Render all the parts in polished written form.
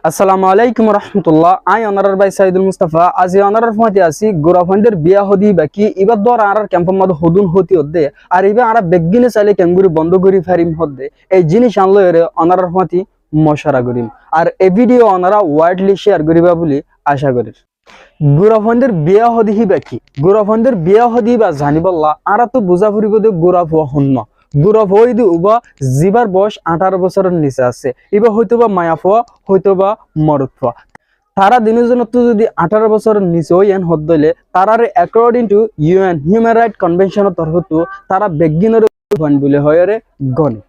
আসসালামু আলাইকুম রহমতুল্লাহ। আই অনারার ভাই সাইদুল মুস্তাফা আজি অনারার ফতে আসি গোরাফন্দের বিয়া হদি বাকি এবার দর আর ক্যাম্পের মধ্যে হদুন হতি হদ্দে আর এবার আর বেগিনে চাইলে ক্যাঙ্গুরি বন্ধ করি ফারিম হদ্দে এই জিনিস আনলো এর অনারার ফতি মশারা করিম আর এই ভিডিও অনারা ওয়াইডলি শেয়ার করিবা বলে আশা করি। গোরাফন্দের বিয়া হদি হি বাকি গোরাফন্দের বিয়া হদি বা জানিবল্লা আর তো বুঝা ফুরিব দে গোরাফ হওয়া শূন্য গুরব হইদি উবা জিবার বয়স 18 বছরের নিচে আছে এবার হয়তোবা মায়াফোয়া হয়তোবা মরুৎফা তারা দিনের জন্য তো যদি 18 বছরের নিচে হইয়েন হদ দইলে তারারে according to UN human right কনভেনশনের তরফতো তারা বেগিনের বলে হয় রে গণে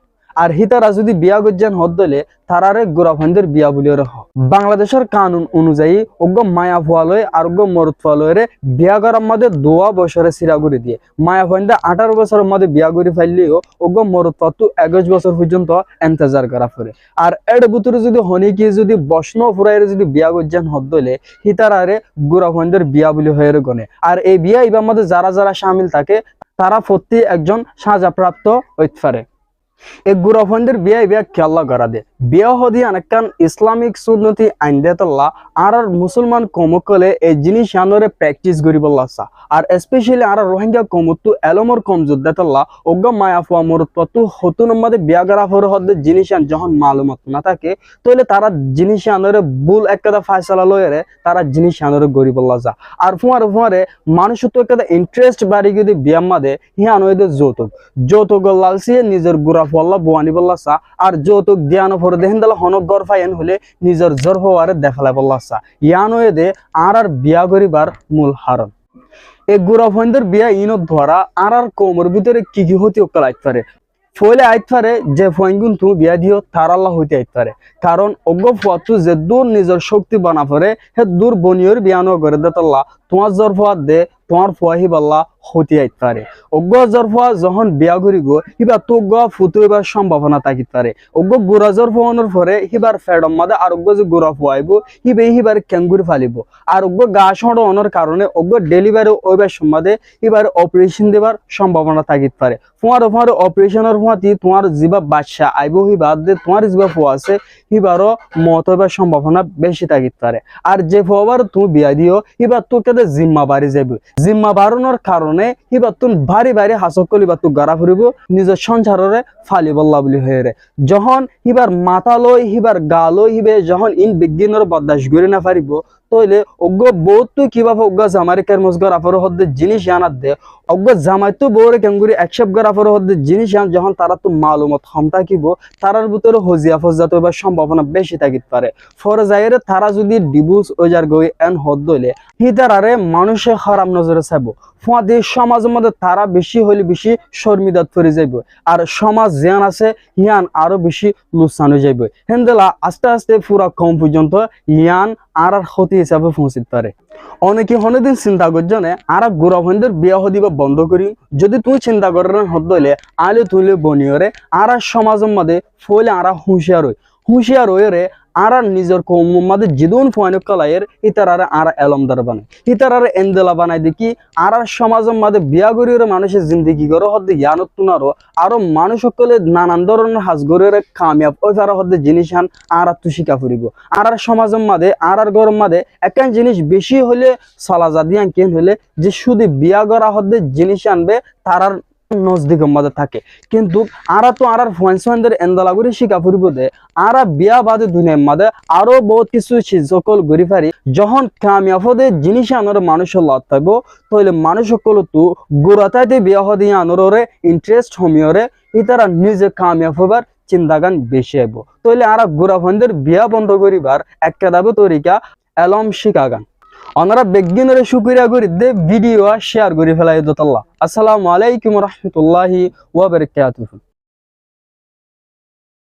আর হিতারা যদি বিয়া গজ্জান হদ দইলে তারারে গোরাফন্দের বিয়া বলে রহ বাংলাদেশের কানুন অনুযায়ী অজ্ঞ মায়া ফুয়ালয় আর অজ্ঞ মরুত ফুয়ালয়ের বিয়া করার মধ্যে 2 বছরে সিরা করে দিয়ে মায়া ফুয়ান্দা 18 বছরের মধ্যে বিয়া করে ফেললেও অজ্ঞ মরুত ফুয়াতো 21 বছর পর্যন্ত ইন্তজার করা পড়ে আর এর ভিতরে যদি হনিকি যদি বৈষ্ণব ফুরাইরে যদি বিয়া গজ্জান হদ দইলে হিতারারে গোরাফন্দের বিয়া বলে হয়ে গনে আর এই বিয়া ইবার মধ্যে যারা যারা শামিল থাকে তারা প্রতি একজন সাজাপ্রাপ্ত হইতে পারে। এই গোরাফন্দের বিয়া বিয়া খেলা করা দে বিয়া হদি অনেকখান ইসলামিক সুন্নতি আইন দেতল্লা আর মুসলমান কমকলে এই জিনিস আনরে প্র্যাকটিস করিবল্লা আর স্পেশালি আর রোহিঙ্গা কমতু এলমর কমজোর দেতল্লা অজ্ঞা মায়াফুয়া মরুৎপতু হতুন মধ্যে বিয়া করা ফর হদ্দে জিনিস আন যখন মালুমত না থাকে তাহলে তারা জিনিস আনরে ভুল একটা ফায়সালা লয়েরে তারা জিনিস আনরে গরিবল্লা আর ফুয়ারে মানুষ তো একটা ইন্টারেস্ট বাড়ি যদি বিয়া মাদে হিয়ান হইতে যৌতুক লালসিয়ে নিজের গুড়া ফল্লা বোয়ানি বল্লা আর যৌতুক জ্ঞান ফর দেহেন দালা হনক গর ফাইন হলে নিজের জোর হওয়ারে দেখালে বল্লা ইয়ান হয়ে আর বিয়া করিবার মূল হারণ এই গোরাফন্দের বিয়া ইনত ধরা আর কোমর ভিতরে কি কি হতে ওকাল আইতে পারে ফলে আইতে পারে যে ফয়গুন তুমি বিয়া দিও তার আল্লাহ হইতে আইতে পারে কারণ অজ্ঞ ফুয়াতু যে দূর নিজের শক্তি বানা পরে হে দূর বনিয়র বিয়ানো করে দেতল্লা তোমার জোর ফুয়া দে তোমার ফুয়াহি বাল্লা হতে আইতে পারে অজ্ঞ জোর ফুয়া যখন বিয়া করিব হিবা তো ফুতু এবার সম্ভাবনা থাকিতে পারে অজ্ঞ গোড়া জোর ফুয়ানোর পরে হিবার ফেডম মাদে আর অজ্ঞ যে গোড়া ফুয়াইব হিবার ক্যাঙ্গুরি ফালিব আর অজ্ঞ গা সড়ানোর কারণে অজ্ঞ ডেলিভারি ওইবার সম্বাদে হিবার অপারেশন দেবার সম্ভাবনা থাকিতে পারে ফুয়ার অপারেশনের ফুয়াতি তোমার জিবা বাদশা আইব হিবার দে তোমার জিবা ফুয়া আছে হিবারও মত হইবার সম্ভাবনা বেশি থাকিতে পারে আর যে ফুয়াবার তুমি বিয়া দিও হিবার তো কেটে জিম্মা বাড়ি যাবে জিম্মা বাড়ানোর কারণে হিবার তুন ভারী হাসক কলিবা তু গাড়া ফুরিব নিজের সংসারে ফালি বল্লা বলি হয়ে রে যখন হিবার মাথা লই হিবার গা লই হিবে যখন ইন বিজ্ঞানের বদাস করে না পারিব তইলে অজ্ঞ বহুত কিভাবে অজ্ঞ জামারি কেরমস গড়া ফর হদ্দে জিনিস আনাত দে অজ্ঞ জামাই তো বউরে কেঙ্গুরি একসেপ গড়া ফর হদ্দে জিনিস আন যখন তারা তো মালুমত ক্ষম থাকিব তারার ভিতরে হজিয়া ফজাত হইবার সম্ভাবনা বেশি থাকিতে পারে ফরে যাইরে তারা যদি ডিভোর্স ওজার গই এন হদ দইলে হিতারারে মানুষে খারাপ নজরে চাইব ফুয়াদি সমাজের মধ্যে তারা বেশি হইলে বেশি শর্মিদাত পড়ে যাইব আর সমাজ জ্ঞান আছে ইয়ান আরো বেশি লুসান হয়ে যাইব হেন্দেলা আস্তে আস্তে পুরা কম পর্যন্ত ইয়ান আর ক্ষতি হিসাবে পৌঁছিতে পারে অনেকে অনেকদিন চিন্তা করজনে আর গোরাফন্দের বিয়া হদিবা বন্ধ করি যদি তুমি চিন্তা করেন হদ দইলে আলে তুলে বনিয়রে আর সমাজের মধ্যে ফলে আর হুঁশিয়ার হয়ে আর নিজের কৌমের মধ্যে জিদুন ফুয়ানো কলাইয়ের ইতারারে আর এলমদার বানায় ইতারারে এন্দেলা বানাই দেখি আর সমাজের মধ্যে বিয়া গরিয়রে মানুষের জিন্দিগি গড় হদ্দে জ্ঞানত তুনারও আরো মানুষ সকলে নানান ধরনের হাজ গরিয়রে কামিয়াব ওই ফারা হদ্দে জিনিস আন আর তু শিকা ফুরিব আর সমাজের মধ্যে আর গরম মধ্যে একখান জিনিস বেশি হলে সলাজা দিয়া কেন হলে যে শুধু বিয়া গড়া হদ্দে জিনিস আনবে তারার নজদিকের মধ্যে থাকে কিন্তু আরা তো আর ফয়েন্সদের এন্দলা করে শিকা ফুরিব দে আর বিয়া বাদে দুনিয়ার মধ্যে আরো বহুত কিছু সকল গড়ি ফারি যখন কামিয়াফদে জিনিস আনোর মানুষের লত পাইব তাহলে মানুষ সকল তো গোড়াতাইতে বিয়া হদি আনোরে ইন্টারেস্ট হমিয়রে ইতারা নিজে কামিয়াব হবার চিন্তাগান বেশি আইব তাহলে আর গোরাফন্দের বিয়া বন্ধ করিবার একটা দাবি তরিকা এলম শিকাগান ওনারা বেগিনরে শুকরিয়া করি দে ভিডিও শেয়ার করে ফেলাই দোতল্লা। আসসালামু আলাইকুম রহমতুল্লাহি ওয়া বারাকাতুহু।